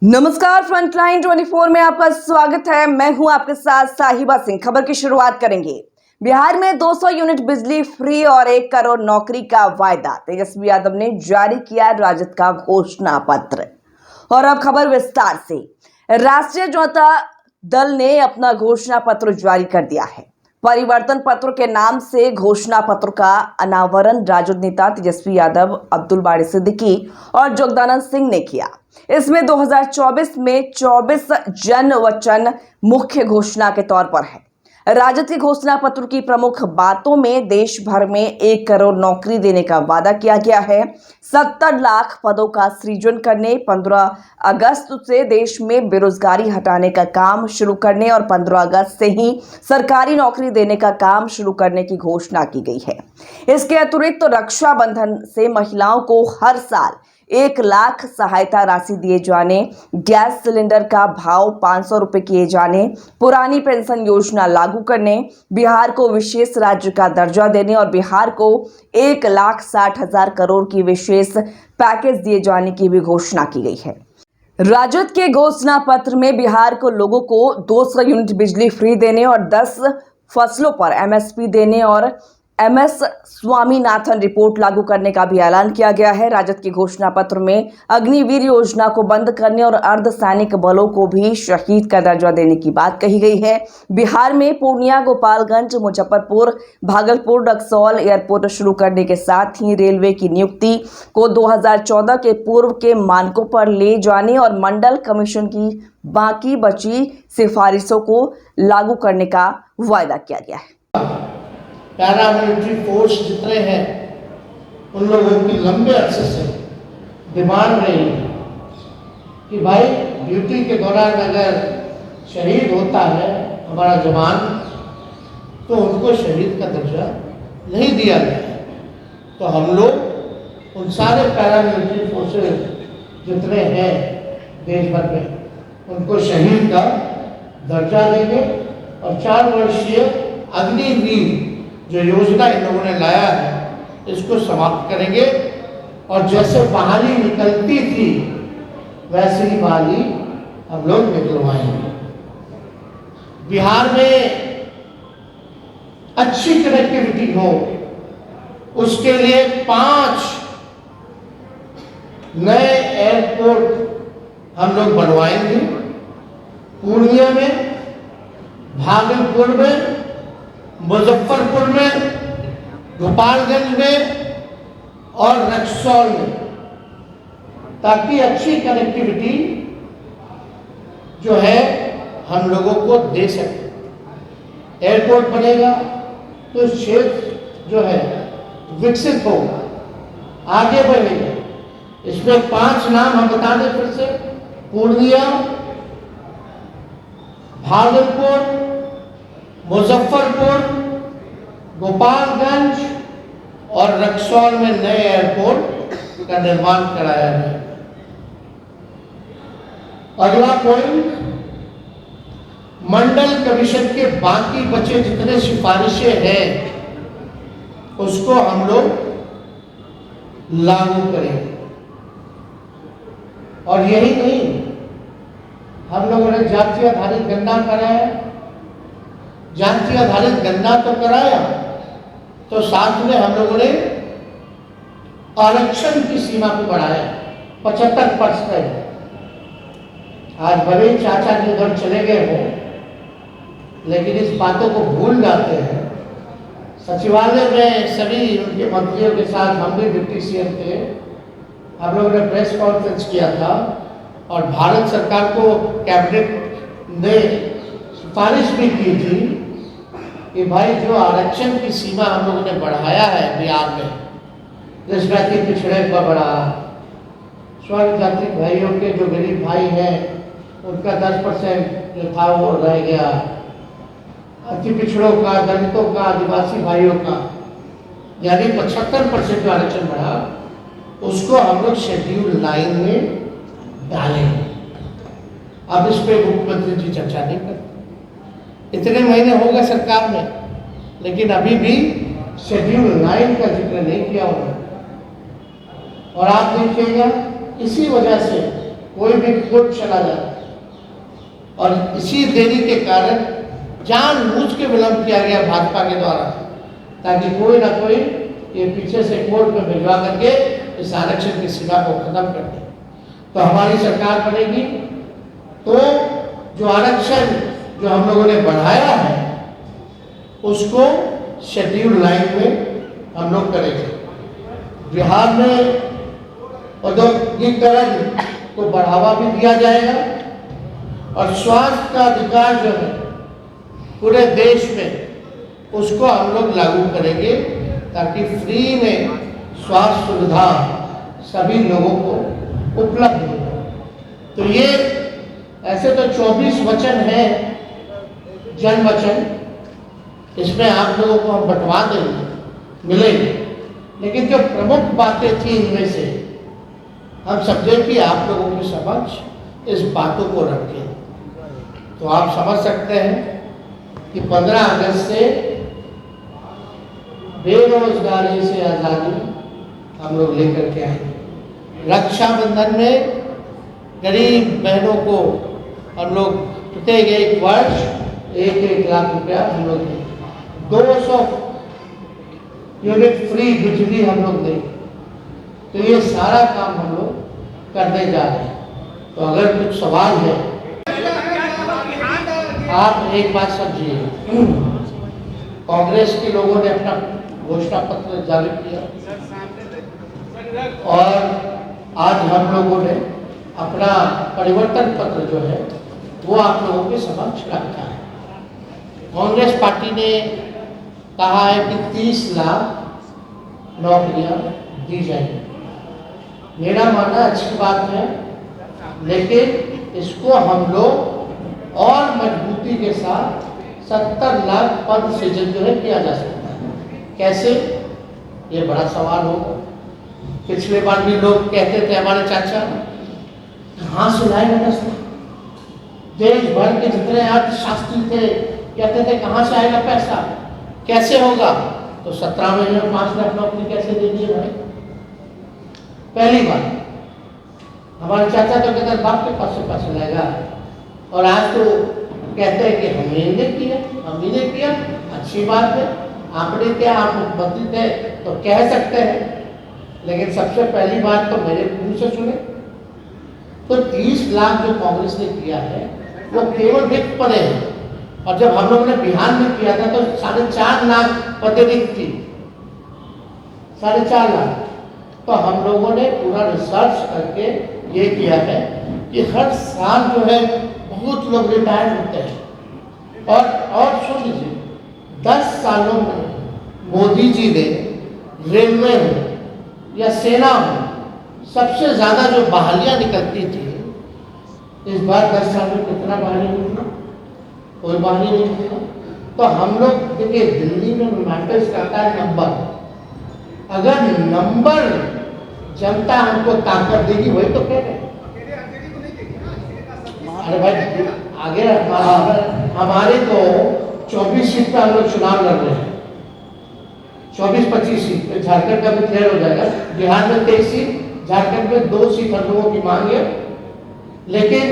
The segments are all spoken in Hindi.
नमस्कार, फ्रंटलाइन 24 में आपका स्वागत है। मैं हूं आपके साथ साहिबा सिंह। खबर की शुरुआत करेंगे। बिहार में 200 यूनिट बिजली फ्री और 1 करोड़ नौकरी का वायदा। तेजस्वी यादव ने जारी किया राजद का घोषणा पत्र। और अब खबर विस्तार से। राष्ट्रीय जनता दल ने अपना घोषणा पत्र जारी कर दिया है। परिवर्तन पत्र के नाम से घोषणा पत्र का अनावरण राजद नेता तेजस्वी यादव, अब्दुल बारी सिद्दीकी और जगदानंद सिंह ने किया। इसमें 2024 में 24 जन वचन मुख्य घोषणा के तौर पर है। राजद के घोषणा पत्र की प्रमुख बातों में देश भर में 1 करोड़ नौकरी देने का वादा किया गया है। 70 लाख पदों का सृजन करने, 15 अगस्त से देश में बेरोजगारी हटाने का काम शुरू करने और 15 अगस्त से ही सरकारी नौकरी देने का काम शुरू करने की घोषणा की गई है। इसके अतिरिक्त रक्षाबंधन से महिलाओं को हर साल 1 लाख सहायता राशि दिए जाने, गैस सिलेंडर का भाव 500 रुपए किए जाने, पुरानी पेंशन योजना लागू करने, बिहार को विशेष राज्य का दर्जा देने और बिहार को 1,60,000 करोड़ की विशेष पैकेज दिए जाने की भी घोषणा की गई है। राजद के घोषणा पत्र में बिहार को लोगों को 200 यूनिट बिजली फ्री देने और 10 फसलों पर एमएसपी देने और एमएस स्वामीनाथन रिपोर्ट लागू करने का भी ऐलान किया गया है। राजद के घोषणा पत्र में अग्निवीर योजना को बंद करने और अर्धसैनिक बलों को भी शहीद का दर्जा देने की बात कही गई है। बिहार में पूर्णिया, गोपालगंज, मुजफ्फरपुर, भागलपुर, रक्सौल एयरपोर्ट शुरू करने के साथ ही रेलवे की नियुक्ति को 2014 के पूर्व के मानकों पर ले जाने और मंडल कमीशन की बाकी बची सिफारिशों को लागू करने का वायदा किया गया है। पैरामिलिट्री फोर्स जितने हैं उन लोगों की लंबे अरसे से डिमांड रही है कि भाई ड्यूटी के दौरान अगर शहीद होता है हमारा जवान तो उनको शहीद का दर्जा नहीं दिया गया है। तो हम लोग उन सारे पैरामिलिट्री फोर्सेस जितने हैं देश भर में उनको शहीद का दर्जा देंगे और 4 वर्षीय अग्निवीर जो योजना इन लोगों ने लाया है इसको समाप्त करेंगे और जैसे बहाली निकलती थी वैसे ही बहाली हम लोग निकलवाएंगे। बिहार में अच्छी कनेक्टिविटी हो उसके लिए 5 नए एयरपोर्ट हम लोग बनवाएंगे। पूर्णिया में, भागलपुर में, मुजफ्फरपुर में, गोपालगंज में और रक्सौल में, ताकि अच्छी कनेक्टिविटी जो है हम लोगों को दे सके। एयरपोर्ट बनेगा तो क्षेत्र जो है विकसित होगा, आगे बढ़ेगा। इसमें 5 नाम हम बता दें फिर से। पूर्णिया, भागलपुर, मुजफ्फरपुर, गोपालगंज और रक्सौल में नए एयरपोर्ट का निर्माण कराया है। अगला पॉइंट, मंडल कमीशन के बाकी बचे जितने सिफारिशें हैं उसको हम लोग लागू करेंगे। और यही नहीं, हम लोगों ने जाति आधारित गणना कराया। जाति आधारित गणना तो कराया तो साथ में हम लोगों ने आरक्षण की सीमा को बढ़ाया 75%। आज भले ही चाचा जी घर चले गए हों लेकिन इस बातों को भूल जाते हैं। सचिवालय में सभी उनके मंत्रियों के साथ हम भी डिप्टी सीएम थे, हम लोगों ने प्रेस कॉन्फ्रेंस किया था और भारत सरकार को कैबिनेट ने सिफारिश भी की थी कि भाई जो आरक्षण की सीमा हम लोगों ने बढ़ाया है बिहार में, जिसमें कि पिछड़े का बढ़ा, स्वर्ण जाति भाइयों के जो गरीब भाई हैं उनका 10% जो था वो रह गया, अति पिछड़ों का, दलितों का, आदिवासी भाइयों का यानी 75% जो आरक्षण बढ़ा उसको हम लोग शेड्यूल 9 में डालेंगे। अब इस पर मुख्यमंत्री जी चर्चा नहीं करते। इतने महीने हो गए सरकार में लेकिन अभी भी शेड्यूल 9 का जिक्र नहीं किया उन्होंने। और आप देखिएगा इसी वजह से कोई भी कोर्ट चला जाता है, और इसी देरी के कारण जानबूझ के विलंब किया गया भाजपा के द्वारा, ताकि कोई ना कोई ये पीछे से कोर्ट में भिजवा करके इस आरक्षण की सीमा को खत्म कर दे। तो हमारी सरकार बनेगी तो जो आरक्षण जो हम लोगों ने बढ़ाया है उसको शेड्यूल लाइन में हम लोग करेंगे। बिहार में औद्योगिकरण को बढ़ावा भी दिया जाएगा और स्वास्थ्य का अधिकार जो है पूरे देश में उसको हम लोग लागू करेंगे, ताकि फ्री में स्वास्थ्य सुविधा सभी लोगों को उपलब्ध हो। तो ये ऐसे तो 24 वचन हैं, जन वचन, इसमें आप लोगों को हम बंटवा देंगे, मिलेंगे, लेकिन जो प्रमुख बातें थी इनमें से हम समझे कि आप लोगों के समक्ष इस बातों को रखें। तो आप समझ सकते हैं कि 15 अगस्त से बेरोजगारी से आज़ादी हम लोग लेकर के आएंगे। रक्षाबंधन में गरीब बहनों को हम लोग प्रत्येक एक वर्ष 1-1 लाख रुपया हम लोग देंगे, 200 यूनिट फ्री बिजली हम लोग देंगे। तो ये सारा काम हम लोग करने जा रहे हैं। तो अगर कुछ सवाल है, आप एक बात समझिए, कांग्रेस के लोगों ने अपना घोषणा पत्र जारी किया और आज हम लोगों ने अपना परिवर्तन पत्र जो है वो आप लोगों के समक्ष रखा है। कांग्रेस पार्टी ने कहा है कि 30 लाख नौकरियां दी जाएंगी। मेरा मानना अच्छी बात है, लेकिन इसको हम लोग और मजबूती के साथ 70 लाख पद सृजन जो है किया जा सकता है। कैसे, ये बड़ा सवाल होगा। पिछले बार भी लोग कहते थे, हमारे चाचा, कहाँ से लाएंगे 10 लाख? देश भर के जितने अर्थशास्त्री थे कहते थे कहाँ से आएगा पैसा, कैसे होगा? तो 17 महीने में 5 लाख नौकरी कैसे दे दिए भाई? पहली बात, हमारे चाचा तो कहते बाप के पास से पैसा लाएगा, और आज तो कहते हैं कि हमने किया, हमने किया। अच्छी बात है, आपने क्या, आप मुख्यमंत्री थे तो कह सकते हैं, लेकिन सबसे पहली बात तो मेरे मुंह से सुने। तो 30 लाख जो कांग्रेस ने किया है वो केवल रिक्त पदे हैं, और जब हम लोगों ने बिहार में किया था तो 4.5 लाख पदें रिक्त थी, 4.5 लाख। तो हम लोगों ने पूरा रिसर्च करके ये किया है कि हर साल जो है बहुत लोग रिटायर होते हैं, और सुन लीजिए, 10 सालों में मोदी जी ने रेलवे हो या सेना हो, सबसे ज्यादा जो बहालियां निकलती थी, इस बार 10 साल में कितना बहाली निकला? कोई बहाली नहीं निकला। तो हम लोग देखिए, दिल्ली में मैटर्स करता है नंबर। अगर नंबर जनता हमको ताकत देगी, वही तो कह रहे हैं। अरे भाई, आगे हमारे तो 24 सीट पे हम लोग चुनाव लड़ रहे हैं, 24-25 सीट पे। झारखंड का भी क्लियर हो जाएगा। बिहार में 23 सीट, झारखंड में 2 सीट हम लोगों की मांग है। लेकिन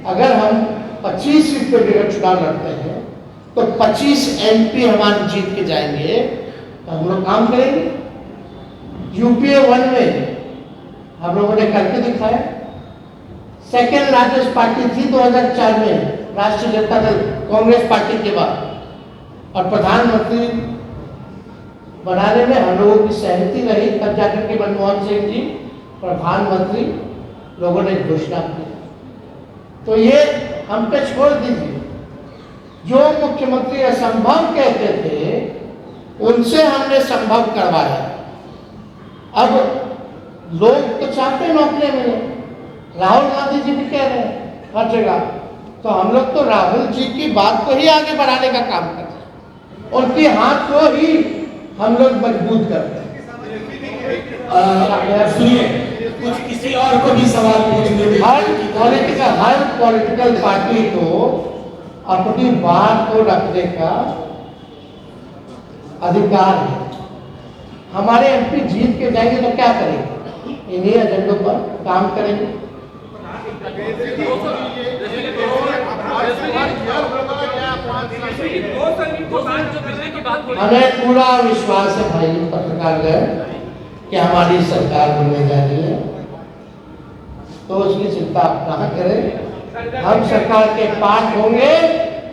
अगर हम 25 सीट पे भी चुनाव लड़ते हैं तो 25 MP हमारे जीत के जाएंगे, तो हम लोग काम करेंगे। UPA 1 में हम लोगों ने करके दिखाया। सेकेंड लार्जेस्ट पार्टी थी 2004 में राष्ट्रीय जनता दल, कांग्रेस पार्टी के बाद, और प्रधानमंत्री बनाने में हम लोगों की सहमति रही। तब जाकर के मनमोहन सिंह जी प्रधानमंत्री लोगों ने घोषणा की। तो ये हम पे छोड़ दीजिए, जो मुख्यमंत्री असंभव कहते थे उनसे हमने संभव करवाया। अब लोग तो चाहते नौकरियां मिले, राहुल गांधी जी भी कह रहे हैं हर जगह, तो हम लोग तो राहुल जी की बात को ही आगे बढ़ाने का काम करते हैं, उनके हाथ को ही हम लोग मजबूत करते हैं। सुनिए, कुछ किसी और को भी सवाल पूछने दीजिए। हर पॉलिटिकल पार्टी को अपनी बात को रखने का अधिकार है। हमारे MP जीत के जाएंगे तो क्या करेंगे? इन्हीं एजेंडों पर काम करेंगे। हमें पूरा विश्वास है भाई पत्रकार गए कि हमारी सरकार बनने जा रही है, तो उसकी चिंता आप ना करें। हम सरकार के पास होंगे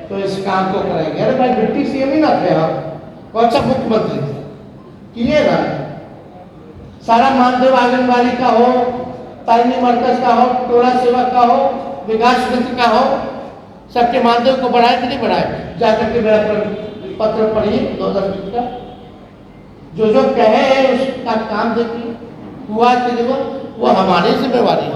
तो इस काम को करेंगे। अरे भाई डिप्टी सीएम ही ना थे हम, कौन सा मुख्यमंत्री थे? किए ना सारा मानदेव आंगनबाड़ी का हो, तालीमी मरकज का हो, टोला सेवक का हो, विकास मंत्री का हो, सबके मानदेव को बढ़ाए कि नहीं बढ़ाए? जाकर के मेरा पत्र पढ़िए 2020 का, जो जो कहे हैं उसका काम देखिए, हुआ कि देखो वो हमारी जिम्मेवारी है।